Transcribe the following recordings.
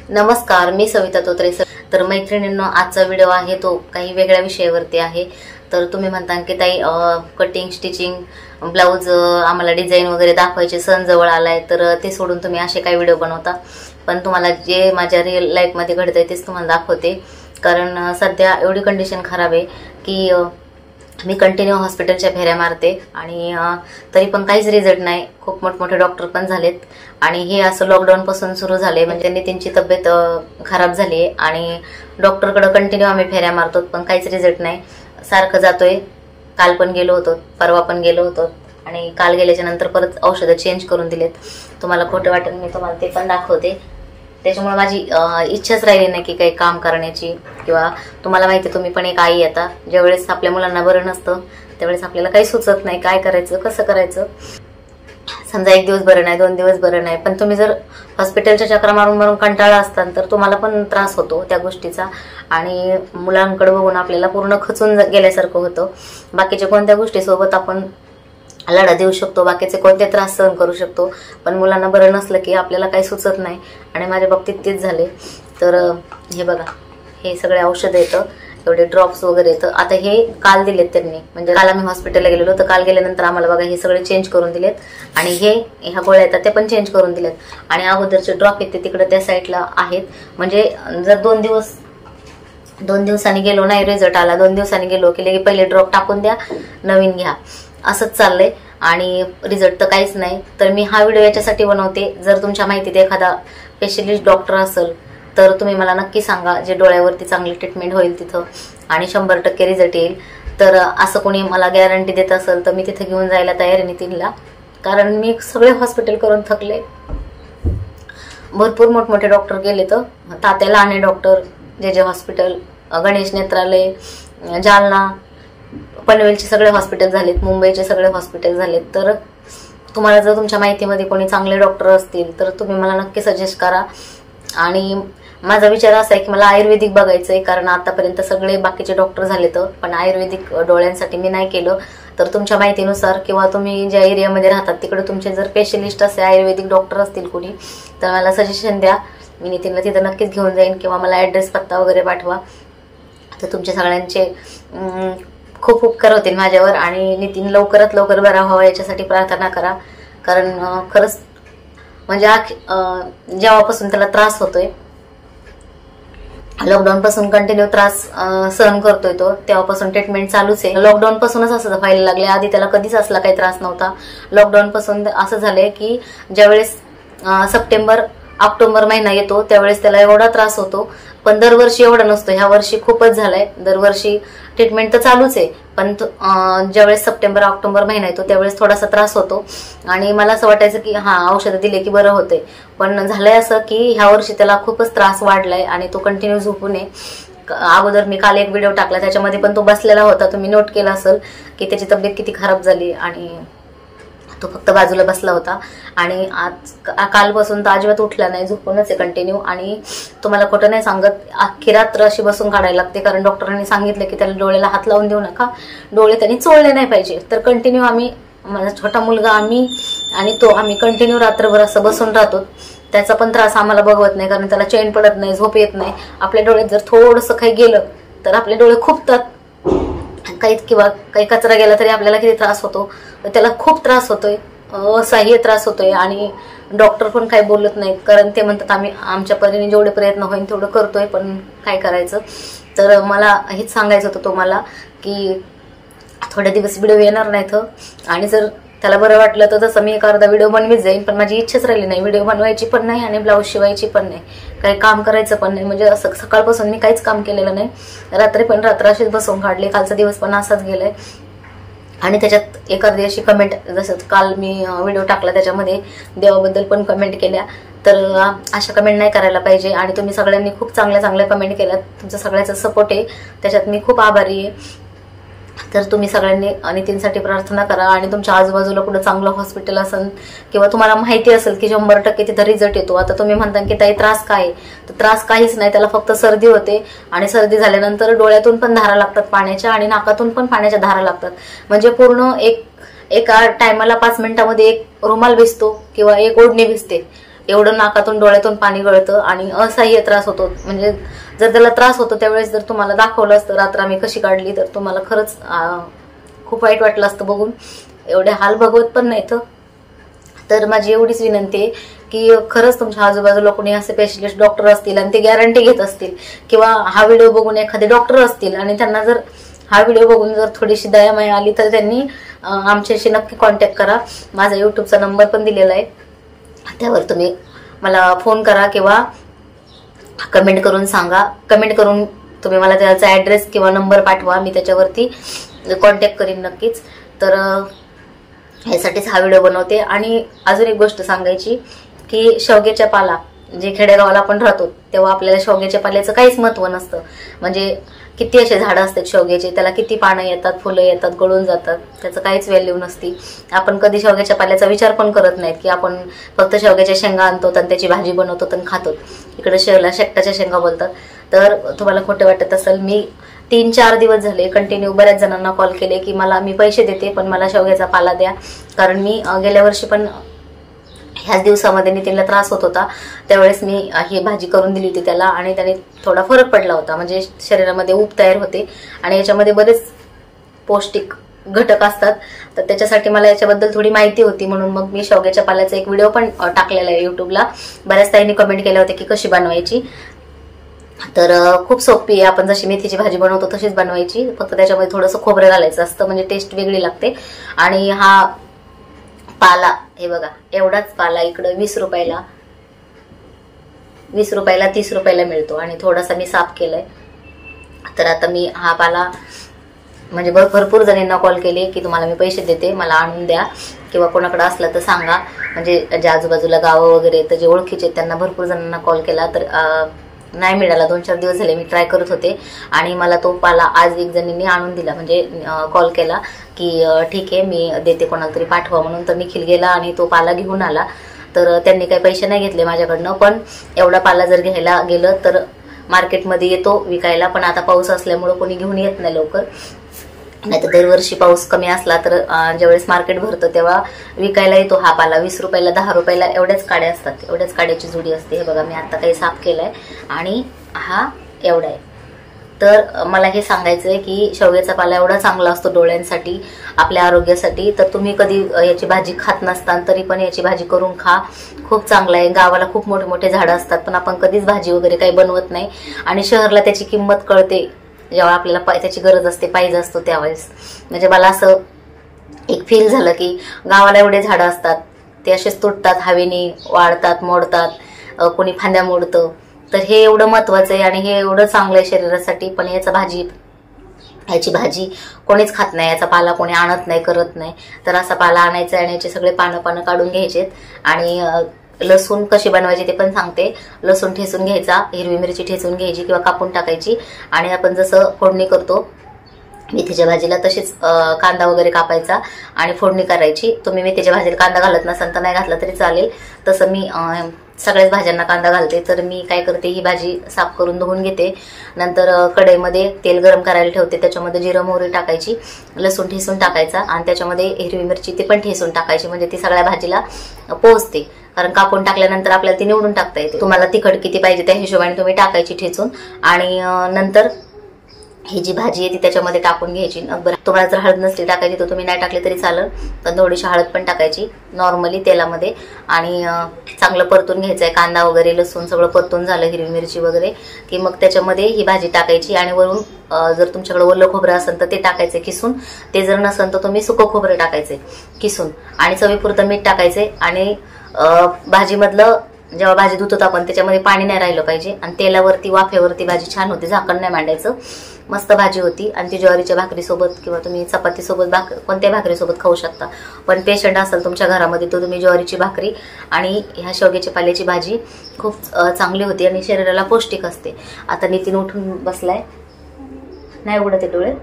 नमस्कार, मी सविता तोत्रे. तर मैत्रिणींनो, आजचा व्हिडिओ आहे तो काही वेगळ्या विषयावरती आहे. तर तुम्ही म्हणता की ताई कटिंग, स्टिचिंग, ब्लाऊज आम्हाला डिझाईन वगैरे दाखवायचे, सण जवळ आलाय, तर ते सोडून तुम्ही असे काही व्हिडिओ बनवता. पण तुम्हाला जे माझ्या रिअल लाईफमध्ये घडतंय तेच तुम्हाला दाखवते. कारण सध्या एवढी कंडिशन खराब आहे की मी कंटिन्यू हॉस्पिटलच्या फेऱ्या मारते आणि तरी पण काहीच रिझल्ट नाही. खूप मोठमोठे डॉक्टर पण झालेत आणि हे असं लॉकडाऊन पासून सुरू झाले. म्हणजे त्यांनी त्यांची तब्येत खराब झाली आणि डॉक्टरकडे कंटिन्यू आम्ही फेऱ्या मारतो, पण काहीच रिझल्ट नाही. सारखं जातोय. काल पण गेलो होतो, परवा पण गेलो होतो आणि काल गेल्याच्या नंतर परत औषधं चेंज करून दिलेत. तुम्हाला खोटं वाटेल, मी तुम्हाला ते पण दाखवते. त्याच्यामुळे माझी इच्छाच राहिली नाही की काही काम करण्याची. किंवा तुम्हाला माहिती, तुम्ही पण एक आई. आता ज्यावेळेस आपल्या मुलांना बरं नसतं त्यावेळेस आपल्याला काही सुचत नाही काय करायचं, कसं करायचं. समजा एक दिवस बरं नाही, 2 दिवस बरं नाही, पण तुम्ही जर हॉस्पिटलच्या चक्रा मारून मारून कंटाळा असताल तर तुम्हाला पण त्रास होतो त्या गोष्टीचा. आणि मुलांकडे बघून आपल्याला पूर्ण खचून गेल्यासारखं होतं. बाकीच्या कोणत्या गोष्टीसोबत आपण लढा देऊ शकतो, बाकीचे कोणते त्रास सहन करू शकतो, पण मुलांना बरं नसलं की आपल्याला काही सुचत नाही. आणि माझ्या बाबतीत तेच झाले. तर हे बघा, हे सगळे औषधं येतं, एवढे ड्रॉप्स वगैरे येतं. आता हे काल दिलेत त्यांनी, म्हणजे काल आम्ही हॉस्पिटलला गेलेलो, तर काल गेल्यानंतर आम्हाला बघा हे सगळे चेंज करून दिलेत. आणि ह्या गोळ्या येतात ते पण चेंज करून दिलेत. आणि अगोदरचे ड्रॉप येते तिकडे त्या साईडला आहेत. म्हणजे जर 2 दिवसांनी गेलो नाही रिझल्ट आला, 2 दिवसांनी गेलो की पहिले ड्रॉप टाकून द्या, नवीन घ्या, असंच चाललंय. आणि रिझल्ट तर काहीच नाही. तर मी हा व्हिडिओ याच्यासाठी बनवते, जर तुमच्या माहितीत एखादा स्पेशलिस्ट डॉक्टर असेल तर तुम्ही मला नक्की सांगा, जे डोळ्यावरती चांगली ट्रीटमेंट होईल तिथं आणि 100% रिझल्ट येईल. तर असं कोणी मला गॅरंटी देत असेल तर मी तिथे घेऊन जायला तयार आहे नितीनला. कारण मी सगळे हॉस्पिटल करून थकले. भरपूर मोठमोठे डॉक्टर गेले, तर तात्या लहाने डॉक्टर, जे हॉस्पिटल, गणेश नेत्रालय, जालना, पनवेलचे सगळे हॉस्पिटल झालेत, मुंबईचे सगळे हॉस्पिटल झालेत. तर तुम्हाला जर तुमच्या माहितीमध्ये कोणी चांगले डॉक्टर असतील तर तुम्ही मला नक्की सजेस्ट करा. आणि माझा विचार असा आहे की मला आयुर्वेदिक बघायचं आहे, कारण आतापर्यंत सगळे बाकीचे डॉक्टर झाले, तर पण आयुर्वेदिक डोळ्यांसाठी मी नाही केलं. तर तुमच्या माहितीनुसार किंवा तुम्ही ज्या एरियामध्ये राहतात तिकडे तुमचे जर स्पेशलिस्ट असे आयुर्वेदिक डॉक्टर असतील कोणी, तर मला सजेशन द्या. मी नितीनला तिथं नक्कीच घेऊन जाईन किंवा मला ॲड्रेस पत्ता वगैरे पाठवा. तर तुमच्या सगळ्यांचे खूप उपकार होतील माझ्यावर. आणि नितीन लवकरात लवकर बरा व्हावा याच्यासाठी प्रार्थना करा. कारण खरंच म्हणजे जेव्हापासून त्याला त्रास होतोय, लॉकडाऊन पासून कंटिन्यू त्रास सहन करतोय तो, तेव्हापासून ट्रीटमेंट चालूच आहे. लॉकडाऊन पासूनच असं व्हायला लागले. आधी त्याला कधीच असला काही त्रास नव्हता. लॉकडाऊन पासून असं झालंय की ज्यावेळेस सप्टेंबर ऑक्टोबर महिना येतो त्यावेळेस त्याला एवढा त्रास होतो. पण दरवर्षी एवढा नसतो, ह्या वर्षी खूपच झालाय. दरवर्षी ट्रीटमेंट तर चालूच आहे, पण ज्यावेळेस सप्टेंबर ऑक्टोबर महिना येतो त्यावेळेस थोडासा त्रास होतो. आणि मला असं वाटायचं की औषधं दिले की बरं होते, पण झालंय असं की ह्या वर्षी त्याला खूपच त्रास वाढलाय आणि तो कंटिन्यू झोपू नये. अगोदर मी काल एक व्हिडिओ टाकला, त्याच्यामध्ये पण तो बसलेला होता. तुम्ही नोट केला असेल की त्याची तब्येत किती खराब झाली आणि तो फक्त बाजूला बसला होता. आणि कालपासून तर अजिबात उठला नाही, झोपूनच आहे कंटिन्यू. आणि तुम्हाला खोटं नाही सांगत, अख्खी रात्र अशी बसून काढायला लागते, कारण डॉक्टरांनी सांगितलं की त्याला डोळ्याला हात लावून देऊ नका, डोळे त्यांनी चोळले नाही पाहिजे. तर कंटिन्यू आम्ही, माझा छोटा मुलगा, आम्ही कंटिन्यू रात्रभर असं बसून राहतो. त्याचा पण त्रास आम्हाला बघवत नाही, कारण त्याला चैन पडत नाही, झोप येत नाही. आपल्या डोळ्यात जर थोडंसं काही गेलं तर आपले डोळे खुपतात. किंवा काही कचरा गेला तरी आपल्याला किती त्रास होतो. त्याला खूप त्रास होतोय, असह्य त्रास होतोय. आणि डॉक्टर पण काही बोलत नाहीत, कारण ते म्हणतात आम्ही आमच्या परीने जेवढे प्रयत्न होईल तेवढं करतोय, पण काय करायचं. तर मला हेच सांगायचं होतं तुम्हाला की थोडे दिवस व्हिडिओ येणार नाहीत. आणि जर त्याला बरं वाटलं तर तसं मी एक अर्धा व्हिडिओ बनवीत जाईन, पण माझी इच्छाच राहिली नाही व्हिडिओ बनवायची पण नाही आणि ब्लाऊज शिवायची पण नाही, काही काम करायचं पण नाही. म्हणजे असं सकाळपासून मी काहीच काम केलेलं नाही. रात्री पण रात्र अशीच बसून काढली. कालचा दिवस पण असाच गेलाय. आणि त्याच्यात एक अर्धी अशी कमेंट, जसं काल मी व्हिडिओ टाकला त्याच्यामध्ये देवाबद्दल पण कमेंट केल्या, तर अशा कमेंट नाही करायला पाहिजे. आणि तुम्ही सगळ्यांनी खूप चांगल्या चांगल्या कमेंट केल्यात, तुमचा सगळ्याचा सपोर्ट आहे, त्याच्यात मी खूप आभारी आहे. तर तुम्ही सगळ्यांनी नितीनसाठी प्रार्थना करा. आणि तुमच्या आजूबाजूला कुठं चांगलं हॉस्पिटल असेल किंवा तुम्हाला माहिती असेल की 100% तिथं रिझल्ट येतो. आता तुम्ही म्हणता की ताई त्रास काय, तर त्रास काहीच नाही, त्याला फक्त सर्दी होते. आणि सर्दी झाल्यानंतर डोळ्यातून पण धारा लागतात पाण्याच्या आणि नाकातून पण पाण्याच्या धारा लागतात. म्हणजे पूर्ण एका टायमाला 5 मिनिटामध्ये एक रुमाल भिजतो किंवा एक ओढणी भिजते. एवढं नाकातून डोळ्यातून पाणी गळतं आणि असह्य त्रास होतो. म्हणजे जर त्याला त्रास होतो त्यावेळेस जर तुम्हाला दाखवलं असतं रात्र आम्ही कशी काढली तर तुम्हाला खरंच खूप वाईट वाटलं असतं बघून. एवढे हाल भगवत पण नाहीत. तर माझी एवढीच विनंती आहे की खरंच तुमच्या आजूबाजूला कोणी असे स्पेशलिस्ट डॉक्टर असतील आणि ते गॅरंटी घेत असतील किंवा हा व्हिडिओ बघून एखादे डॉक्टर असतील आणि त्यांना जर हा व्हिडिओ बघून जर थोडीशी दयामाया आली तर त्यांनी आमच्याशी नक्की कॉन्टॅक्ट करा. माझा यूट्यूबचा नंबर पण दिलेला आहे, त्यावर तुम्ही मला फोन करा किंवा कमेंट करून सांगा. कमेंट करून तुम्ही मला त्याचा ॲड्रेस किंवा नंबर पाठवा, मी त्याच्यावरती कॉन्टॅक्ट करीन नक्कीच. तर यासाठीच हा व्हिडिओ बनवते. आणि अजून एक गोष्ट सांगायची की शेवग्याच्या पाला, जे खेडेगावाला आपण राहतो तेव्हा आपल्याला शेवग्याच्या पाल्याचं काहीच महत्व नसतं. म्हणजे किती असे झाडं असतात शेवग्याचे, त्याला किती पानं येतात, फुलं येतात, गळून जातात, त्याचं काहीच व्हॅल्यू नसती. आपण कधी शेवग्याच्या पाल्याचा विचार पण करत नाहीत की आपण फक्त शेवग्याच्या शेंगा आणतो आणि त्याची भाजी बनवतो आणि खातो. इकडे शेकटाच्या शेंगा बोलतात. तर तुम्हाला खोटं वाटत असेल, मी 3-4 दिवस झाले कंटिन्यू बऱ्याच जणांना कॉल केले की मी पैसे देते पण मला शेवग्याचा पाला द्या. कारण मी गेल्या वर्षी पण ह्याच दिवसामध्ये नितीनला त्रास होत होता, त्यावेळेस मी ही भाजी करून दिली होती त्याला आणि त्याने थोडा फरक पडला होता. म्हणजे शरीरामध्ये ऊब तयार होते आणि याच्यामध्ये बरेच पौष्टिक घटक असतात. तर त्याच्यासाठी मला याच्याबद्दल थोडी माहिती होती, म्हणून मग मी शेवग्याच्या पाल्याचा एक व्हिडिओ पण टाकलेला आहे युट्यूबला. बऱ्याच ताईंनी कमेंट केल्या होत्या की कशी बनवायची. तर खूप सोपी आहे. आपण जशी मेथीची भाजी बनवतो तशीच बनवायची, फक्त त्याच्यामध्ये थोडंसं खोबरं घालायचं असतं, म्हणजे टेस्ट वेगळी लागते. आणि हा पाला हे बघा, एवढाच पाला इकडं 20 रुपयाला 30 रुपयाला मिळतो आणि थोडासा मी साफ केलाय. तर आता मी हा पाला म्हणजे भरपूर जणींना कॉल केले की तुम्हाला मी पैसे देते, मला आणून द्या किंवा कोणाकडे असलं तर सांगा. म्हणजे ज्या आजूबाजूला गावं वगैरे तर जे ओळखीचे त्यांना भरपूर जणांना कॉल केला तर नाही मिळाला. 2-4 दिवस झाले मी ट्राय करत होते आणि मला तो पाला आज एक जणींनी आणून दिला. म्हणजे कॉल केला की ठीक आहे मी देते, कोणाला तरी पाठवा म्हणून. तर निखिल गेला आणि तो पाला घेऊन आला. तर त्यांनी काही पैसे नाही घेतले माझ्याकडनं, पण एवढा पाला जर घ्यायला गेलं तर मार्केटमध्ये येतो विकायला, पण आता पाऊस असल्यामुळे कोणी घेऊन येत नाही लवकर. नाही तर दरवर्षी पाऊस कमी असला तर ज्यावेळेस मार्केट भरतं तेव्हा विकायला येतो हा पाला. 20 रुपयाला 10 रुपयाला एवढ्याच काड्या असतात, एवढ्याच काड्याची जुडी असते. हे बघा मी आता काही साफ केलाय आणि हा एवढा आहे. तर मला हे सांगायचं आहे की शेवग्याचा पाला एवढा चांगला असतो डोळ्यांसाठी, आपल्या आरोग्यासाठी. तर तुम्ही कधी याची भाजी खात नसताना तरी पण याची भाजी करून खा, खूप चांगला आहे. गावाला खूप मोठे मोठे झाडं असतात पण आपण कधीच भाजी वगैरे काही बनवत नाही आणि शहराला त्याची किंमत कळते जेव्हा आपल्याला त्याची गरज असते, पाहिजे असतो त्यावेळेस. म्हणजे मला असं एक फील झालं की गावाला एवढे झाडं असतात, ते असेच तुटतात, हवेने वाढतात, मोडतात, कोणी फांद्या मोडतं. तर हे एवढं महत्वाचं आहे आणि हे एवढं चांगलं आहे शरीरासाठी. पण याची भाजी कोणीच खात नाही, याचा पाला कोणी आणत नाही, करत नाही. तर असा पाला आणायचा आणि याचे सगळे पानं काढून घ्यायचे. आणि लसूण कशी बनवायची ते पण सांगते. लसूण ठेचून घ्यायचा, हिरवी मिरची ठेचून घ्यायची किंवा कापून टाकायची आणि आपण जसं फोडणी करतो मेथीच्या भाजीला तशीच कांदा वगैरे कापायचा आणि फोडणी करायची. तुम्ही मेथीच्या भाजीला कांदा घालत नसाल तर नाही घातला तरी चालेल, तसं मी सगळ्याच भाज्यांना कांदा घालते. तर मी काय करते, ही भाजी साफ करून धुवून घेते. नंतर कढईमध्ये तेल गरम करायला ठेवते, त्याच्यामध्ये जिरं मोहरी टाकायची, लसूण ठेचून टाकायचा आणि त्याच्यामध्ये हिरवी मिरची ती पण ठेचून टाकायची, म्हणजे ती सगळ्या भाजीला पोहोचते. कारण कापून टाकल्यानंतर आपल्याला ती निवडून टाकता येते. तुम्हाला तिखट किती पाहिजे त्या हिशोबाने तुम्ही टाकायची ठेचून. आणि नंतर ही जी भाजी आहे ती त्याच्यामध्ये टाकून घ्यायची. तुम्हाला जर हळद नसली टाकायची तर तुम्ही नाही टाकली तरी चालेल, पण थोडीशी हळद पण टाकायची नॉर्मली तेलामध्ये आणि चांगलं परतून घ्यायचंय. कांदा वगैरे लसूण सगळं परतून झालं, हिरवी मिरची वगैरे, की मग त्याच्यामध्ये ही भाजी टाकायची. आणि वरून जर तुमच्याकडे ओलं खोबरं असेल तर ते टाकायचे किसून, ते जर नसेल तर तुम्ही सुकं खोबरं टाकायचे किसून आणि चवीपुरतं मीठ टाकायचे. आणि भाजीमधलं जेव्हा भाजी धुतो आपण त्याच्यामध्ये पाणी नाही राहिलं पाहिजे आणि तेलावरती वाफेवरती भाजी छान होते, झाकण नाही मांडायचं. मस्त भाजी होती आणि ती ज्वारीच्या भाकरीसोबत किंवा तुम्ही चपातीसोबत कोणत्या भाकरीसोबत खाऊ शकता. पण पेशंट असेल तुमच्या घरामध्ये तर तुम्ही ज्वारीची भाकरी आणि ह्या शेवग्याच्या पाल्याची भाजी खूप चांगली होती आणि शरीराला पौष्टिक असते. आता नितीन उठून बसलाय, नाही उघडत आहे डोळे,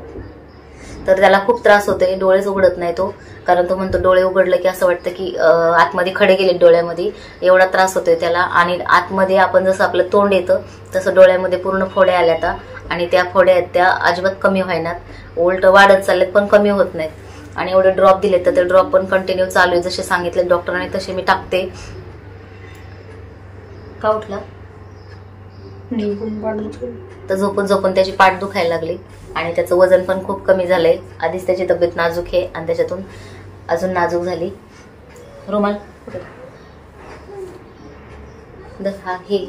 तर त्याला खूप त्रास होतोय, डोळेच उघडत नाही तो. कारण तो म्हणतो डोळे उघडले की असं वाटतं की आतमध्ये खडे गेले डोळ्यामध्ये, एवढा त्रास होतोय त्याला. आणि आतमध्ये आपण जसं आपलं तोंड येतं तसं डोळ्यामध्ये पूर्ण फोड्या आल्यात आणि त्या फोड्या आहेत त्या अजिबात कमी व्हायनात, उलट वाढत चाललेत पण कमी होत नाहीत. आणि एवढे ड्रॉप दिलेत तर ते ड्रॉप पण कंटिन्यू चालू आहे, जसे सांगितले डॉक्टरांनी तसे मी टाकते. का उठला? झोपून पाडतो. तर झोपून झोपून त्याची पाठ दुखायला लागली आणि त्याचं वजन पण खूप कमी झालंय. आधीच त्याची तब्येत नाजूक आहे आणि त्याच्यातून अजून नाजूक झाली. रुमाल हा हे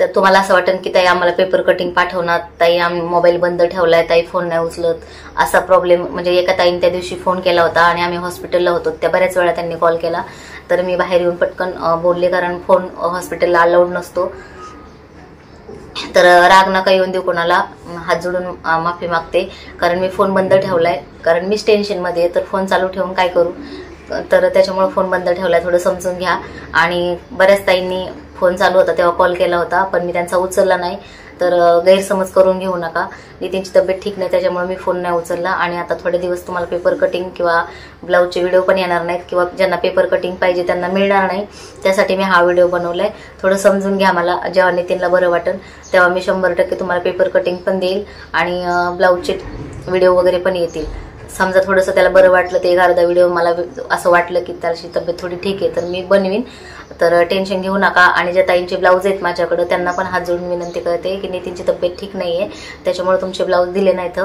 तर तुम्हाला असं वाटेल की ताई आम्हाला पेपर कटिंग पाठवणार, ताई आम्ही मोबाईल बंद ठेवलाय, ताई फोन नाही उचलत, असा प्रॉब्लेम. म्हणजे एका ताईने त्या दिवशी फोन केला होता आणि आम्ही हॉस्पिटलला होतो. त्या बऱ्याच वेळा त्यांनी कॉल केला तर मी बाहेर येऊन पटकन बोलले, कारण फोन हॉस्पिटलला अलाउड नसतो. तर राग नका येऊन देऊ कोणाला, हात जोडून माफी मागते, कारण मी फोन बंद ठेवलाय, कारण मीच टेन्शनमध्ये आहे. तर फोन चालू ठेवून काय करू, तर त्याच्यामुळे फोन बंद ठेवलाय, थोडं समजून घ्या. आणि बऱ्याच ताईंनी फोन चालू होता तेव्हा कॉल केला होता पण मी त्यांचा उचलला नाही, तर गैरसमज करून घेऊ नका. नितीनची तब्येत ठीक नाही त्याच्यामुळे मी फोन नाही उचलला. आणि आता थोडे दिवस तुम्हाला पेपर कटिंग किंवा ब्लाऊजचे व्हिडिओ पण येणार नाहीत, किंवा ज्यांना पेपर कटिंग पाहिजे त्यांना मिळणार नाही, त्यासाठी मी हा व्हिडिओ बनवलाय. थोडं समजून घ्या मला. जेव्हा नितीनला बरं वाटेल तेव्हा मी 100% तुम्हाला पेपर कटिंग पण देईल आणि ब्लाऊजचे व्हिडिओ वगैरे पण येतील. समजा थोडंसं त्याला बरं वाटलं, ते अर्धा व्हिडिओ मला असं वाटलं की त्याची तब्येत थोडी ठीक आहे तर मी बनवीन. तर टेन्शन घेऊ नका. आणि ज्या ताईंचे ब्लाऊज आहेत माझ्याकडे त्यांना पण हात जोडून विनंती करते की नितीनची तब्येत ठीक नाहीये, त्याच्यामुळे तुमचे ब्लाऊज दिले नाहीत,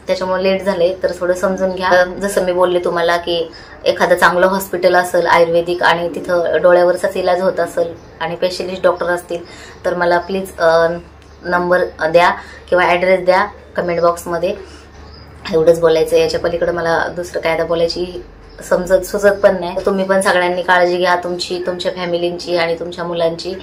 त्याच्यामुळे लेट झाले, तर थोडं समजून घ्या. जसं मी बोलले तुम्हाला की एखादं चांगलं हॉस्पिटल असेल आयुर्वेदिक आणि तिथं डोळ्यावरचाच इलाज होत असेल आणि स्पेशलिस्ट डॉक्टर असतील तर मला प्लीज नंबर द्या किंवा ॲड्रेस द्या कमेंट बॉक्समध्ये. एवढंच बोलायचं, याच्या पलीकडे मला दुसरं काय आता बोलायची सुचत पण नाही. तुम्ही पण सगळ्यांनी काळजी घ्या तुमची, तुमच्या फॅमिलींची आणि तुमच्या मुलांची.